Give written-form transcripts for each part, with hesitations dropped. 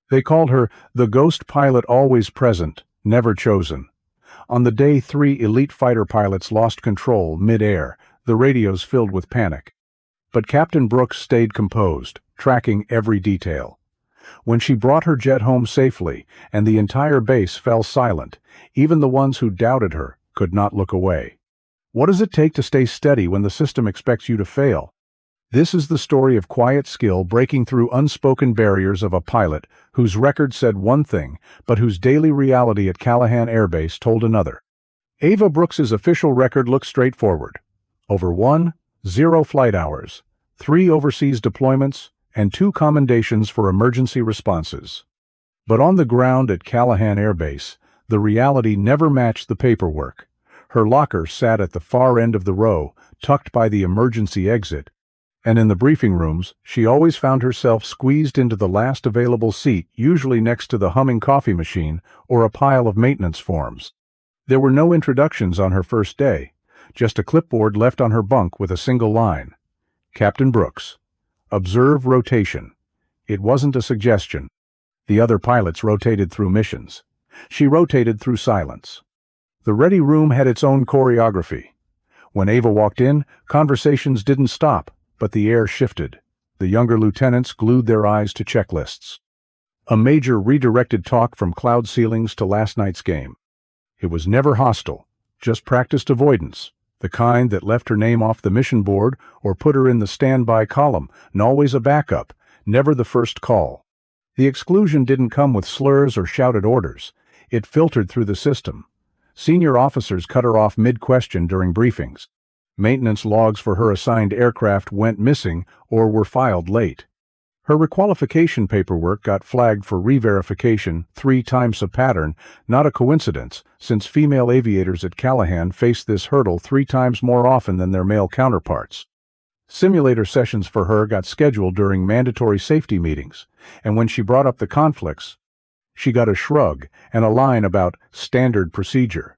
They called her the ghost pilot always present, never chosen. On the day 3 elite fighter pilots lost control mid-air, the radios filled with panic. But Captain Brooks stayed composed, tracking every detail. When she brought her jet home safely, and the entire base fell silent, even the ones who doubted her could not look away. What does it take to stay steady when the system expects you to fail? This is the story of quiet skill breaking through unspoken barriers of a pilot whose record said one thing, but whose daily reality at Callahan Air Base told another. Ava Brooks's official record looks straightforward. Over 0 flight hours, 3 overseas deployments, and 2 commendations for emergency responses. But on the ground at Callahan Air Base, the reality never matched the paperwork. Her locker sat at the far end of the row, tucked by the emergency exit, and in the briefing rooms, she always found herself squeezed into the last available seat, usually next to the humming coffee machine or a pile of maintenance forms. There were no introductions on her first day, just a clipboard left on her bunk with a single line. Captain Brooks. Observe rotation. It wasn't a suggestion. The other pilots rotated through missions. She rotated through silence. The ready room had its own choreography. When Ava walked in, conversations didn't stop, but the air shifted. The younger lieutenants glued their eyes to checklists. A major redirected talk from cloud ceilings to last night's game. It was never hostile, just practiced avoidance, the kind that left her name off the mission board or put her in the standby column, and always a backup, never the first call. The exclusion didn't come with slurs or shouted orders. It filtered through the system. Senior officers cut her off mid-question during briefings. Maintenance logs for her assigned aircraft went missing or were filed late. Her requalification paperwork got flagged for re-verification 3 times a pattern, not a coincidence, since female aviators at Callahan faced this hurdle 3 times more often than their male counterparts. Simulator sessions for her got scheduled during mandatory safety meetings, and when she brought up the conflicts, she got a shrug and a line about standard procedure.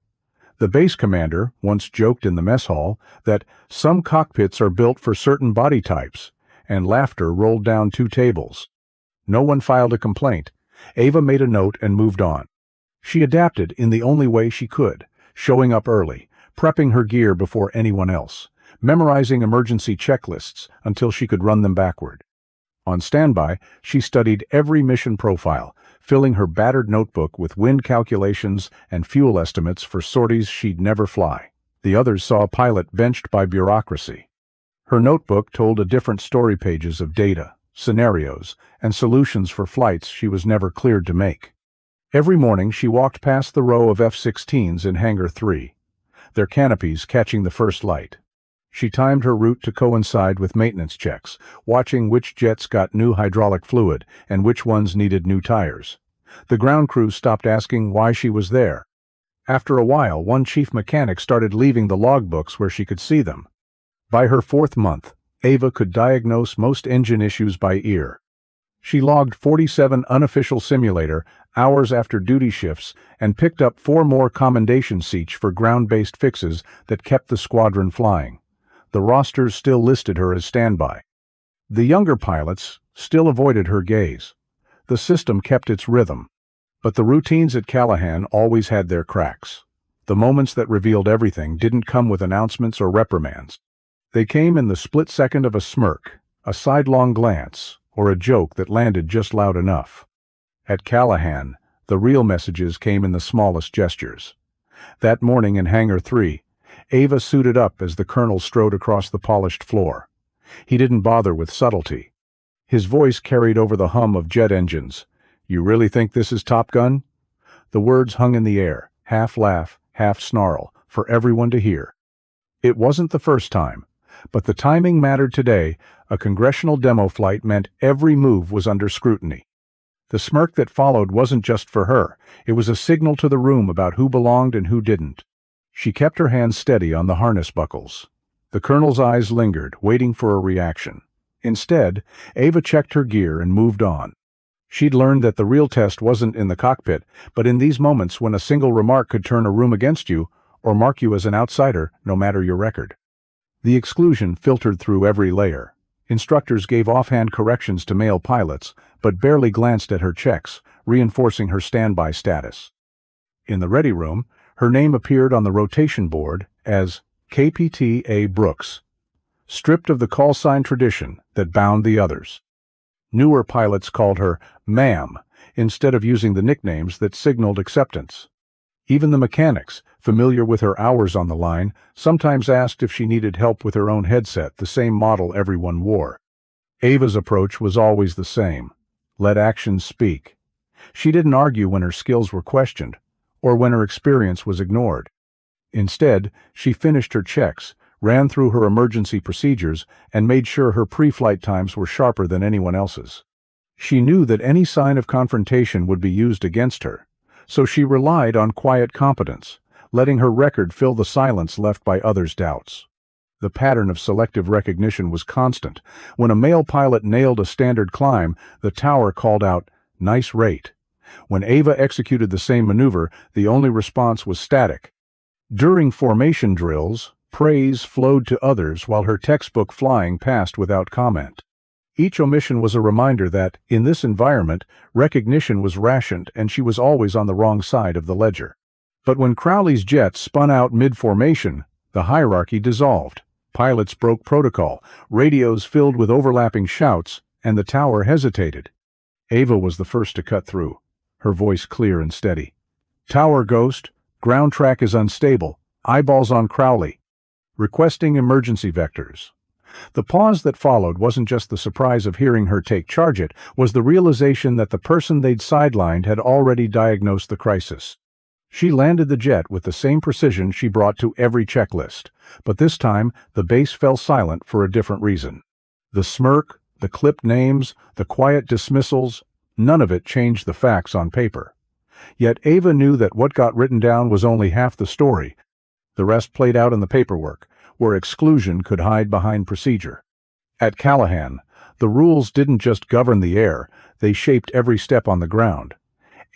The base commander once joked in the mess hall that some cockpits are built for certain body types, and laughter rolled down 2 tables. No one filed a complaint. Ava made a note and moved on. She adapted in the only way she could, showing up early, prepping her gear before anyone else, memorizing emergency checklists until she could run them backward. On standby, she studied every mission profile, filling her battered notebook with wind calculations and fuel estimates for sorties she'd never fly. The others saw a pilot benched by bureaucracy. Her notebook told a different story, pages of data, scenarios, and solutions for flights she was never cleared to make. Every morning she walked past the row of F-16s in Hangar 3, their canopies catching the first light. She timed her route to coincide with maintenance checks, watching which jets got new hydraulic fluid and which ones needed new tires. The ground crew stopped asking why she was there. After a while, one chief mechanic started leaving the logbooks where she could see them. By her 4th month, Ava could diagnose most engine issues by ear. She logged 47 unofficial simulator hours after duty shifts and picked up 4 more commendation seats for ground-based fixes that kept the squadron flying. The rosters still listed her as standby. The younger pilots still avoided her gaze. The system kept its rhythm. But the routines at Callahan always had their cracks. The moments that revealed everything didn't come with announcements or reprimands. They came in the split second of a smirk, a sidelong glance, or a joke that landed just loud enough. At Callahan, the real messages came in the smallest gestures. That morning in Hangar 3, Ava suited up as the colonel strode across the polished floor. He didn't bother with subtlety. His voice carried over the hum of jet engines. "You really think this is Top Gun?" The words hung in the air, half laugh, half snarl, for everyone to hear. It wasn't the first time, but the timing mattered today. A congressional demo flight meant every move was under scrutiny. The smirk that followed wasn't just for her. It was a signal to the room about who belonged and who didn't. She kept her hands steady on the harness buckles. The colonel's eyes lingered, waiting for a reaction. Instead, Ava checked her gear and moved on. She'd learned that the real test wasn't in the cockpit, but in these moments when a single remark could turn a room against you or mark you as an outsider, no matter your record. The exclusion filtered through every layer. Instructors gave offhand corrections to male pilots, but barely glanced at her checks, reinforcing her standby status. In the ready room, her name appeared on the rotation board as KPT Ava Brooks, stripped of the call sign tradition that bound the others. Newer pilots called her ma'am instead of using the nicknames that signaled acceptance. Even the mechanics, familiar with her hours on the line, sometimes asked if she needed help with her own headset, the same model everyone wore. Ava's approach was always the same: let actions speak. She didn't argue when her skills were questioned, or when her experience was ignored. Instead, she finished her checks, ran through her emergency procedures, and made sure her pre-flight times were sharper than anyone else's. She knew that any sign of confrontation would be used against her, so she relied on quiet competence, letting her record fill the silence left by others' doubts. The pattern of selective recognition was constant. When a male pilot nailed a standard climb, the tower called out, "Nice rate." When Ava executed the same maneuver, the only response was static. During formation drills, praise flowed to others while her textbook flying passed without comment. Each omission was a reminder that, in this environment, recognition was rationed and she was always on the wrong side of the ledger. But when Crowley's jet spun out mid-formation, the hierarchy dissolved. Pilots broke protocol, radios filled with overlapping shouts, and the tower hesitated. Ava was the first to cut through, her voice clear and steady. "Tower ghost, ground track is unstable, eyeballs on Crowley. Requesting emergency vectors." The pause that followed wasn't just the surprise of hearing her take charge, it was the realization that the person they'd sidelined had already diagnosed the crisis. She landed the jet with the same precision she brought to every checklist, but this time the base fell silent for a different reason. The smirk, the clipped names, the quiet dismissals, none of it changed the facts on paper. Yet Ava knew that what got written down was only half the story. The rest played out in the paperwork, where exclusion could hide behind procedure. At Callahan, the rules didn't just govern the air, they shaped every step on the ground.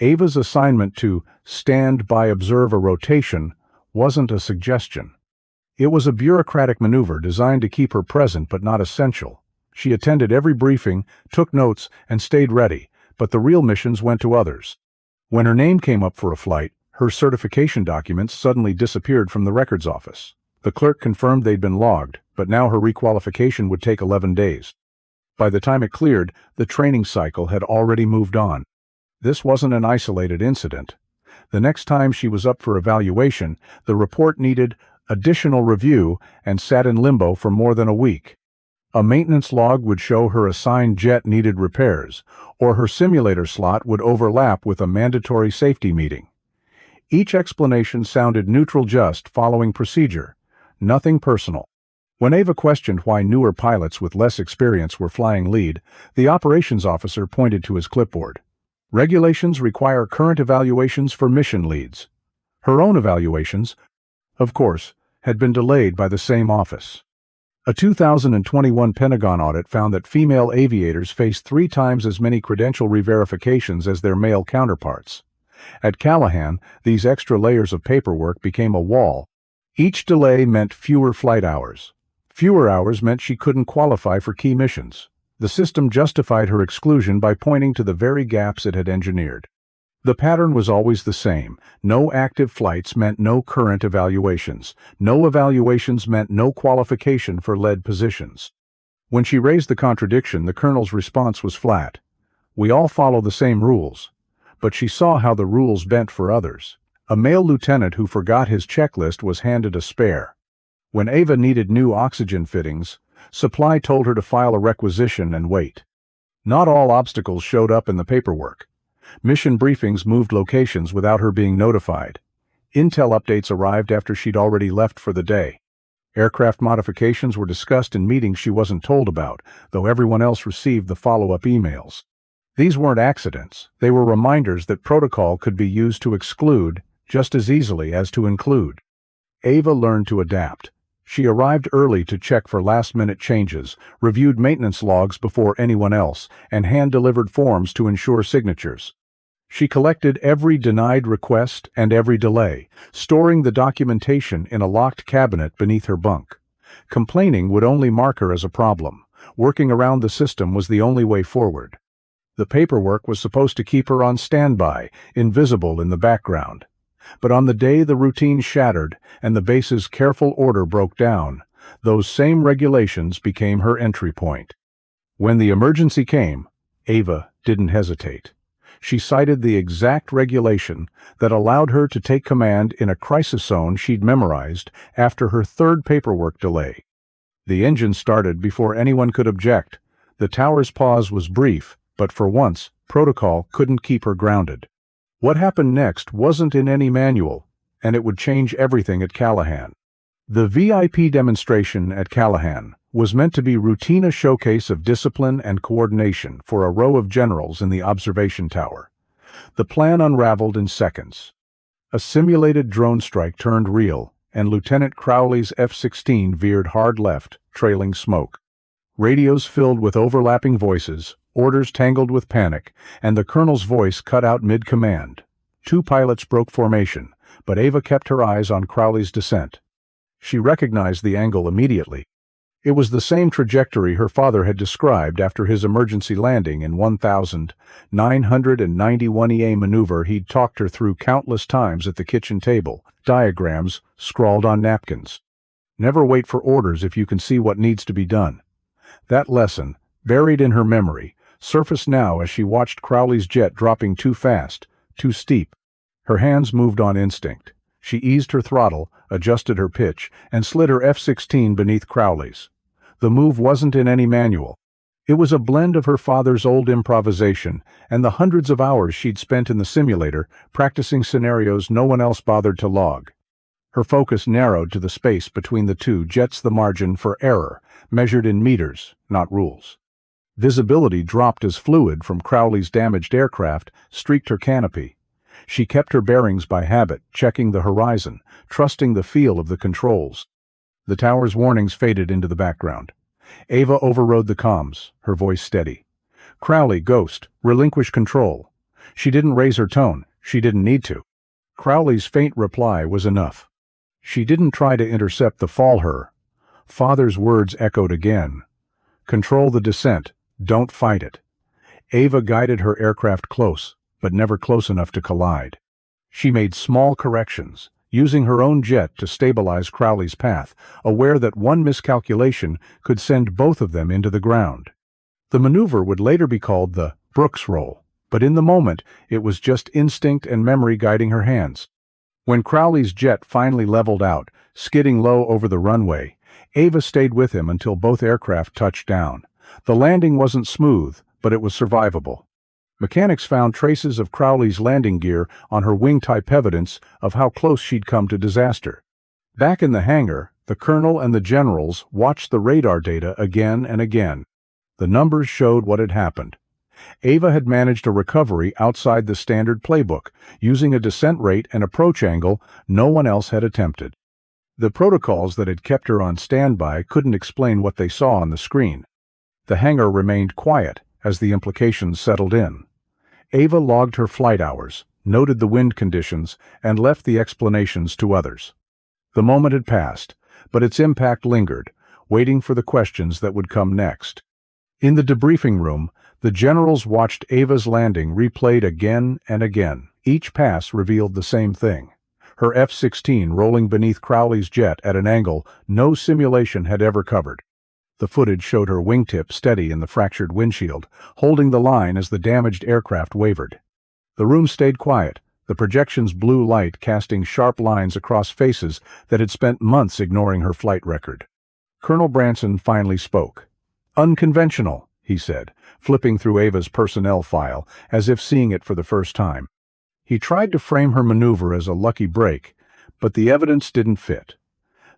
Ava's assignment to stand by observe a rotation wasn't a suggestion. It was a bureaucratic maneuver designed to keep her present but not essential. She attended every briefing, took notes, and stayed ready, but the real missions went to others. When her name came up for a flight, her certification documents suddenly disappeared from the records office. The clerk confirmed they'd been logged, but now her requalification would take 11 days. By the time it cleared, the training cycle had already moved on. This wasn't an isolated incident. The next time she was up for evaluation, the report needed additional review and sat in limbo for more than a week. A maintenance log would show her assigned jet needed repairs, or her simulator slot would overlap with a mandatory safety meeting. Each explanation sounded neutral, just following procedure, nothing personal. When Ava questioned why newer pilots with less experience were flying lead, the operations officer pointed to his clipboard. Regulations require current evaluations for mission leads. Her own evaluations, of course, had been delayed by the same office. A 2021 Pentagon audit found that female aviators faced 3 times as many credential re-verifications as their male counterparts. At Callahan, these extra layers of paperwork became a wall. Each delay meant fewer flight hours. Fewer hours meant she couldn't qualify for key missions. The system justified her exclusion by pointing to the very gaps it had engineered. The pattern was always the same. No active flights meant no current evaluations. No evaluations meant no qualification for lead positions. When she raised the contradiction, the colonel's response was flat. "We all follow the same rules." But she saw how the rules bent for others. A male lieutenant who forgot his checklist was handed a spare. When Ava needed new oxygen fittings, supply told her to file a requisition and wait. Not all obstacles showed up in the paperwork. Mission briefings moved locations without her being notified. Intel updates arrived after she'd already left for the day. Aircraft modifications were discussed in meetings she wasn't told about, though everyone else received the follow-up emails. These weren't accidents. They were reminders that protocol could be used to exclude just as easily as to include. Ava learned to adapt. She arrived early to check for last-minute changes, reviewed maintenance logs before anyone else, and hand-delivered forms to ensure signatures. She collected every denied request and every delay, storing the documentation in a locked cabinet beneath her bunk. Complaining would only mark her as a problem. Working around the system was the only way forward. The paperwork was supposed to keep her on standby, invisible in the background. But on the day the routine shattered and the base's careful order broke down, those same regulations became her entry point. When the emergency came, Ava didn't hesitate. She cited the exact regulation that allowed her to take command in a crisis zone she'd memorized after her third paperwork delay. The engine started before anyone could object. The tower's pause was brief, but for once, protocol couldn't keep her grounded. What happened next wasn't in any manual, and it would change everything at Callahan. The VIP demonstration at Callahan was meant to be routine, a showcase of discipline and coordination for a row of generals in the observation tower. The plan unraveled in seconds. A simulated drone strike turned real, and Lieutenant Crowley's F-16 veered hard left, trailing smoke. Radios filled with overlapping voices, orders tangled with panic, and the colonel's voice cut out mid-command. Two pilots broke formation, but Ava kept her eyes on Crowley's descent. She recognized the angle immediately. It was the same trajectory her father had described after his emergency landing in 1991 EA maneuver he'd talked her through countless times at the kitchen table, diagrams scrawled on napkins. Never wait for orders if you can see what needs to be done. That lesson, buried in her memory, surfaced now as she watched Crowley's jet dropping too fast, too steep. Her hands moved on instinct. She eased her throttle, adjusted her pitch, and slid her F-16 beneath Crowley's. The move wasn't in any manual. It was a blend of her father's old improvisation and the hundreds of hours she'd spent in the simulator practicing scenarios no one else bothered to log. Her focus narrowed to the space between the two jets, the margin for error, measured in meters, not rules. Visibility dropped as fluid from Crowley's damaged aircraft streaked her canopy. She kept her bearings by habit, checking the horizon, trusting the feel of the controls. The tower's warnings faded into the background. Ava overrode the comms, her voice steady. "Crowley, Ghost, relinquish control." She didn't raise her tone. She didn't need to. Crowley's faint reply was enough. She didn't try to intercept the fall. Her father's words echoed again. "Control the descent. Don't fight it." Ava guided her aircraft close, but never close enough to collide. She made small corrections, using her own jet to stabilize Crowley's path, aware that one miscalculation could send both of them into the ground. The maneuver would later be called the Brooks roll, but in the moment it was just instinct and memory guiding her hands. When Crowley's jet finally leveled out, skidding low over the runway, Ava stayed with him until both aircraft touched down. The landing wasn't smooth, but it was survivable. Mechanics found traces of Crowley's landing gear on her wing-type, evidence of how close she'd come to disaster. Back in the hangar, the colonel and the generals watched the radar data again and again. The numbers showed what had happened. Ava had managed a recovery outside the standard playbook, using a descent rate and approach angle no one else had attempted. The protocols that had kept her on standby couldn't explain what they saw on the screen. The hangar remained quiet as the implications settled in. Ava logged her flight hours, noted the wind conditions, and left the explanations to others. The moment had passed, but its impact lingered, waiting for the questions that would come next. In the debriefing room, the generals watched Ava's landing replayed again and again. Each pass revealed the same thing: her F-16 rolling beneath Crowley's jet at an angle no simulation had ever covered. The footage showed her wingtip steady in the fractured windshield, holding the line as the damaged aircraft wavered. The room stayed quiet, the projection's blue light casting sharp lines across faces that had spent months ignoring her flight record. Colonel Branson finally spoke. "Unconventional," he said, flipping through Ava's personnel file as if seeing it for the first time. He tried to frame her maneuver as a lucky break, but the evidence didn't fit.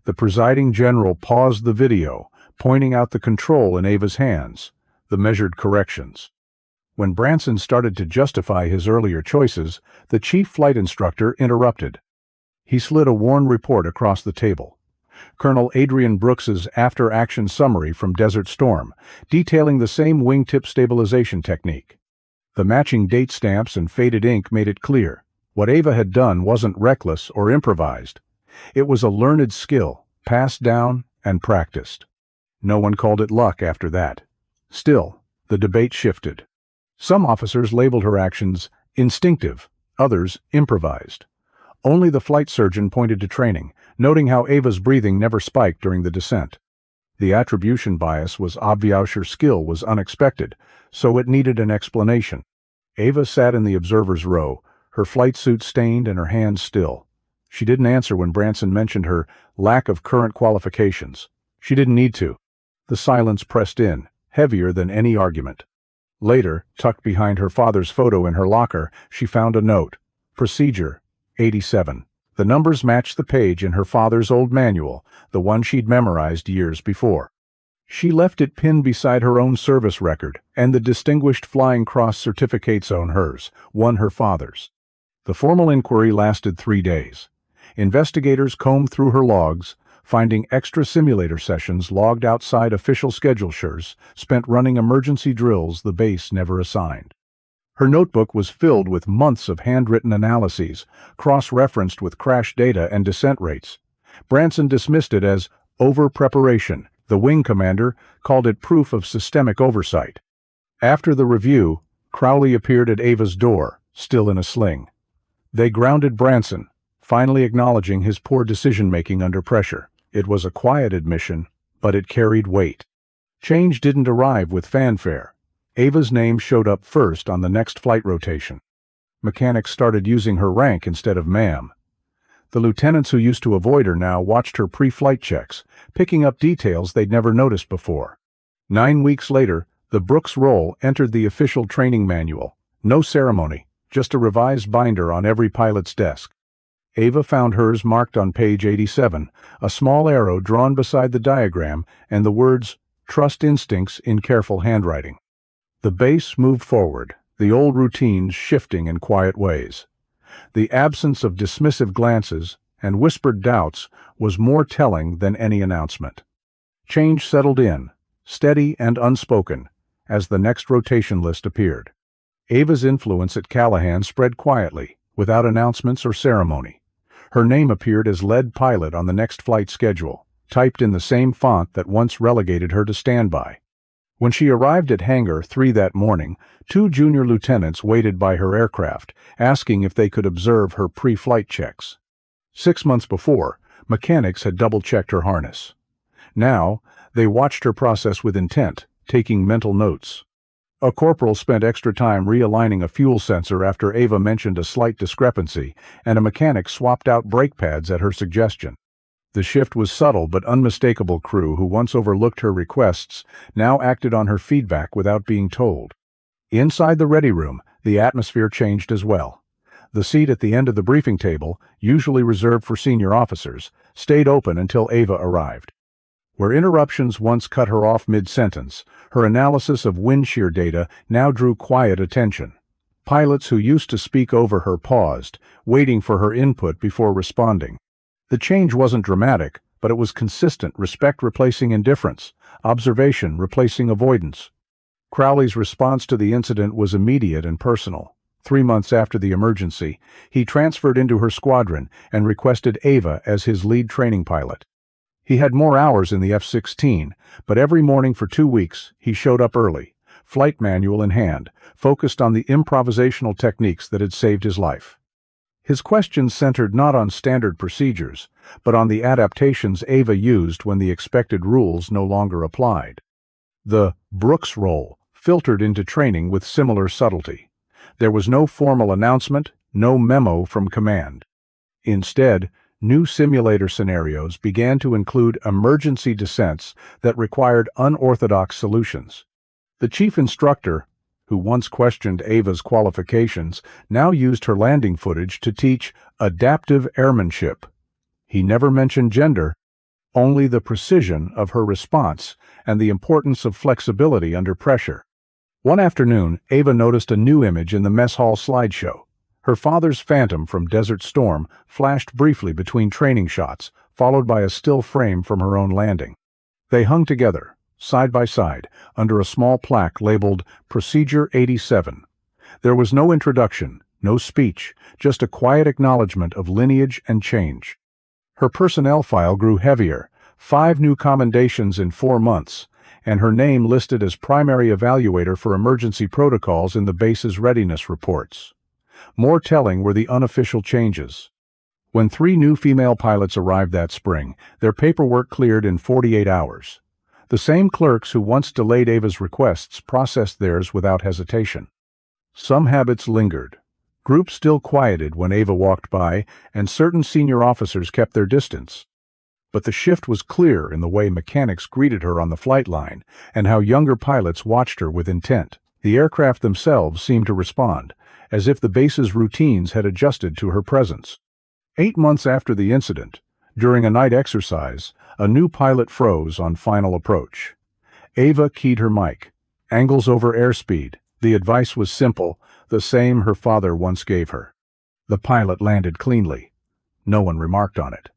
The presiding general paused the video, pointing out the control in Ava's hands, the measured corrections. When Branson started to justify his earlier choices, the chief flight instructor interrupted. He slid a worn report across the table. Colonel Adrian Brooks's after-action summary from Desert Storm, detailing the same wingtip stabilization technique. The matching date stamps and faded ink made it clear. What Ava had done wasn't reckless or improvised. It was a learned skill, passed down and practiced. No one called it luck after that. Still, the debate shifted. Some officers labeled her actions instinctive, others improvised. Only the flight surgeon pointed to training, noting how Ava's breathing never spiked during the descent. The attribution bias was obvious. Her skill was unexpected, so it needed an explanation. Ava sat in the observer's row, her flight suit stained and her hands still. She didn't answer when Branson mentioned her lack of current qualifications. She didn't need to. The silence pressed in, heavier than any argument. Later, tucked behind her father's photo in her locker, she found a note. Procedure 87. The numbers matched the page in her father's old manual, the one she'd memorized years before. She left it pinned beside her own service record, and the Distinguished Flying Cross certificates on hers, one her father's. The formal inquiry lasted 3 days. Investigators combed through her logs, finding extra simulator sessions logged outside official schedulures, spent running emergency drills the base never assigned. Her notebook was filled with months of handwritten analyses, cross-referenced with crash data and descent rates. Branson dismissed it as over-preparation. The wing commander called it proof of systemic oversight. After the review, Crowley appeared at Ava's door, still in a sling. They grounded Branson, finally acknowledging his poor decision-making under pressure. It was a quiet admission, but it carried weight. Change didn't arrive with fanfare. Ava's name showed up first on the next flight rotation. Mechanics started using her rank instead of ma'am. The lieutenants who used to avoid her now watched her pre-flight checks, picking up details they'd never noticed before. 9 weeks later, the Brooks roll entered the official training manual. No ceremony, just a revised binder on every pilot's desk. Ava found hers marked on page 87, a small arrow drawn beside the diagram, and the words, "Trust instincts" in careful handwriting. The base moved forward, the old routines shifting in quiet ways. The absence of dismissive glances and whispered doubts was more telling than any announcement. Change settled in, steady and unspoken, as the next rotation list appeared. Ava's influence at Callahan spread quietly, without announcements or ceremony. Her name appeared as lead pilot on the next flight schedule, typed in the same font that once relegated her to standby. When she arrived at Hangar 3 that morning, 2 junior lieutenants waited by her aircraft, asking if they could observe her pre-flight checks. 6 months before, mechanics had double-checked her harness. Now, they watched her process with intent, taking mental notes. A corporal spent extra time realigning a fuel sensor after Ava mentioned a slight discrepancy, and a mechanic swapped out brake pads at her suggestion. The shift was subtle but unmistakable. Crew who once overlooked her requests now acted on her feedback without being told. Inside the ready room, the atmosphere changed as well. The seat at the end of the briefing table, usually reserved for senior officers, stayed open until Ava arrived. Where interruptions once cut her off mid-sentence, her analysis of wind shear data now drew quiet attention. Pilots who used to speak over her paused, waiting for her input before responding. The change wasn't dramatic, but it was consistent: respect replacing indifference, observation replacing avoidance. Crowley's response to the incident was immediate and personal. 3 months after the emergency, he transferred into her squadron and requested Ava as his lead training pilot. He had more hours in the F-16, but every morning for 2 weeks, he showed up early, flight manual in hand, focused on the improvisational techniques that had saved his life. His questions centered not on standard procedures, but on the adaptations Ava used when the expected rules no longer applied. The Brooks role filtered into training with similar subtlety. There was no formal announcement, no memo from command. Instead, new simulator scenarios began to include emergency descents that required unorthodox solutions. The chief instructor, who once questioned Ava's qualifications, now used her landing footage to teach adaptive airmanship. He never mentioned gender, only the precision of her response and the importance of flexibility under pressure. One afternoon, Ava noticed a new image in the mess hall slideshow. Her father's Phantom from Desert Storm flashed briefly between training shots, followed by a still frame from her own landing. They hung together, side by side, under a small plaque labeled Procedure 87. There was no introduction, no speech, just a quiet acknowledgement of lineage and change. Her personnel file grew heavier, 5 new commendations in 4 months, and her name listed as primary evaluator for emergency protocols in the base's readiness reports. More telling were the unofficial changes. When 3 new female pilots arrived that spring, their paperwork cleared in 48 hours. The same clerks who once delayed Ava's requests processed theirs without hesitation. Some habits lingered. Groups still quieted when Ava walked by, and certain senior officers kept their distance. But the shift was clear in the way mechanics greeted her on the flight line, and how younger pilots watched her with intent. The aircraft themselves seemed to respond, as if the base's routines had adjusted to her presence. 8 months after the incident, during a night exercise, a new pilot froze on final approach. Ava keyed her mic. Angles over airspeed. The advice was simple, the same her father once gave her. The pilot landed cleanly. No one remarked on it.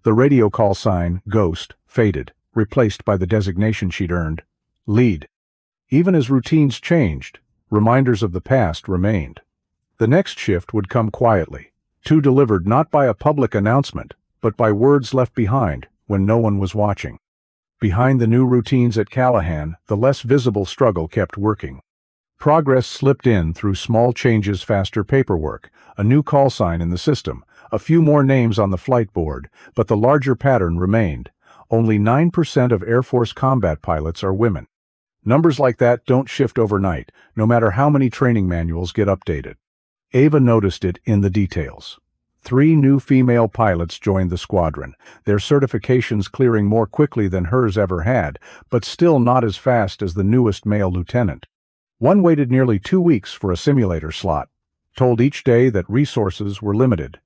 The radio call sign, Ghost, faded, replaced by the designation she'd earned, Lead. Even as routines changed, reminders of the past remained. The next shift would come quietly, delivered not by a public announcement, but by words left behind when no one was watching. Behind the new routines at Callahan, the less visible struggle kept working. Progress slipped in through small changes, faster paperwork, a new call sign in the system, a few more names on the flight board, but the larger pattern remained. Only 9% of Air Force combat pilots are women. Numbers like that don't shift overnight, no matter how many training manuals get updated. Ava noticed it in the details. 3 new female pilots joined the squadron, their certifications clearing more quickly than hers ever had, but still not as fast as the newest male lieutenant. One waited nearly 2 weeks for a simulator slot, told each day that resources were limited.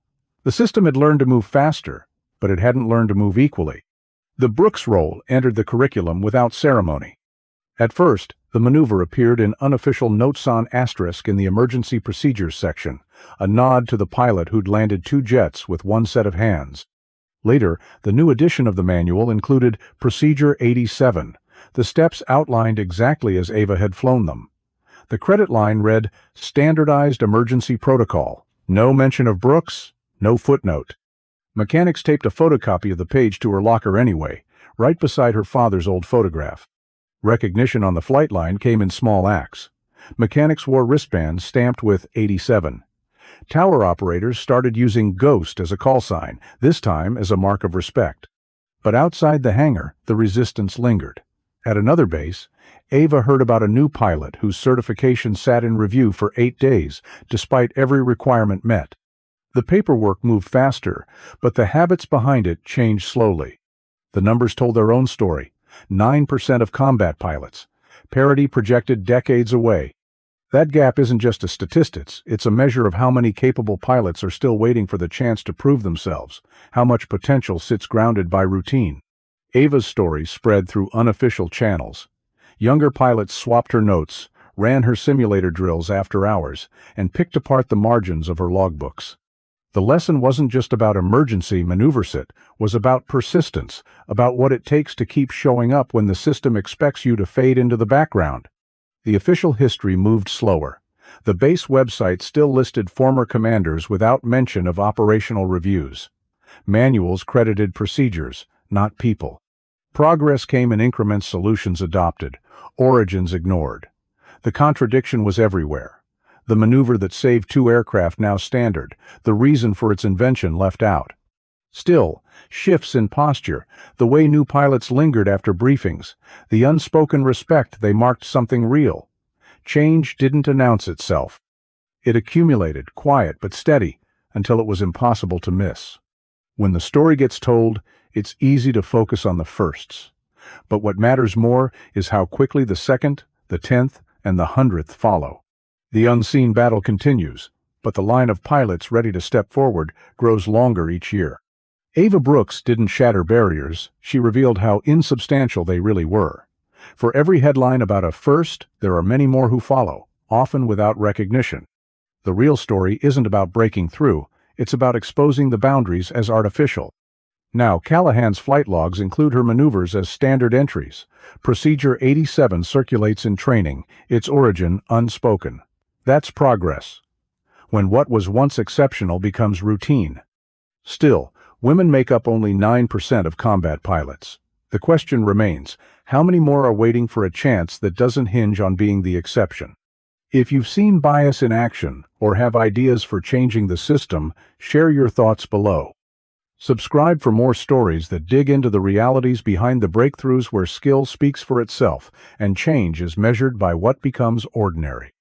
The system had learned to move faster, but it hadn't learned to move equally. The Brooks role entered the curriculum without ceremony. At first, the maneuver appeared in unofficial notes on asterisk in the emergency procedures section, a nod to the pilot who'd landed 2 jets with 1 set of hands. Later, the new edition of the manual included Procedure 87, the steps outlined exactly as Ava had flown them. The credit line read, Standardized Emergency Protocol. No mention of Brooks, no footnote. Mechanics taped a photocopy of the page to her locker anyway, right beside her father's old photograph. Recognition on the flight line came in small acts. Mechanics wore wristbands stamped with 87. Tower operators started using Ghost as a call sign, this time as a mark of respect. But outside the hangar, the resistance lingered. At another base, Ava heard about a new pilot whose certification sat in review for 8 days, despite every requirement met. The paperwork moved faster, but the habits behind it changed slowly. The numbers told their own story. 9% of combat pilots. Parity projected decades away. That gap isn't just a statistics, it's a measure of how many capable pilots are still waiting for the chance to prove themselves, how much potential sits grounded by routine. Ava's story spread through unofficial channels. Younger pilots swapped her notes, ran her simulator drills after hours, and picked apart the margins of her logbooks. The lesson wasn't just about emergency maneuver it was about persistence, about what it takes to keep showing up when the system expects you to fade into the background. The official history moved slower. The base website still listed former commanders without mention of operational reviews. Manuals credited procedures, not people. Progress came in increments, solutions adopted, origins ignored. The contradiction was everywhere. The maneuver that saved 2 aircraft now standard, the reason for its invention left out. Still, shifts in posture, the way new pilots lingered after briefings, the unspoken respect they marked something real. Change didn't announce itself. It accumulated, quiet but steady, until it was impossible to miss. When the story gets told, it's easy to focus on the firsts. But what matters more is how quickly the 2nd, the 10th, and the 100th follow. The unseen battle continues, but the line of pilots ready to step forward grows longer each year. Ava Brooks didn't shatter barriers, she revealed how insubstantial they really were. For every headline about a first, there are many more who follow, often without recognition. The real story isn't about breaking through, it's about exposing the boundaries as artificial. Now, Callahan's flight logs include her maneuvers as standard entries. Procedure 87 circulates in training, its origin unspoken. That's progress. When what was once exceptional becomes routine. Still, Women make up only 9% of combat pilots. The question remains, how many more are waiting for a chance that doesn't hinge on being the exception? If you've seen bias in action or have ideas for changing the system, share your thoughts below. Subscribe for more stories that dig into the realities behind the breakthroughs where skill speaks for itself and change is measured by what becomes ordinary.